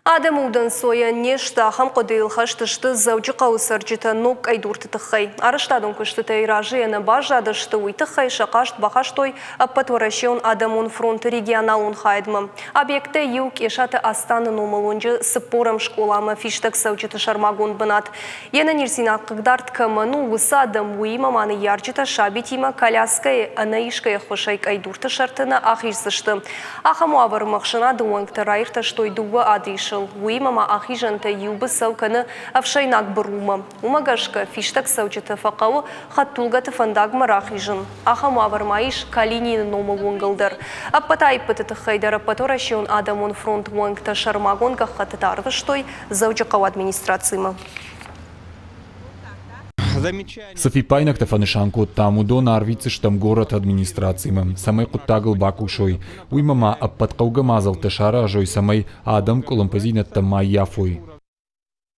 Адамудан соя нешта хам қодейл хаштышты зауджи қаусарджита нок айдурты тықхай. Арыштадың күшті тайражы яны бажадышты уйтықхай шақашт бақаштой аппатворашион Адамун фронты регионалун хайдмы. Объекты юг ешаты астаны номалунжы сыппорам школамы фиштак сауджита шармагун бынат. Яны нерсина қығдарт каману высадым уимаманы ярджита шабитима коляская анаишкая хошайк айдурты шартына ахирсышты. Ахаму авар мақшына дуангты райырта штой дуба адишыл. Уимама ахижанта юбы сауканы авшайнак брума. Умагашка фиштак саучата фақауы хаттулгаты фандагма рахижын. Ахаму авар маиш калинины номы унгылдыр. Аппатай пытыты хайдара паторашион Адамун фронт уангта шармагонга хаттарвы штой заучақау администрацияма. Софипайнак тафанышанку тамудо нарвицы штам город администрациям. Самай куттагл бакушой. Уймама аппаткауга мазал ташара жой самай Адам колумпазинат тамай яфой.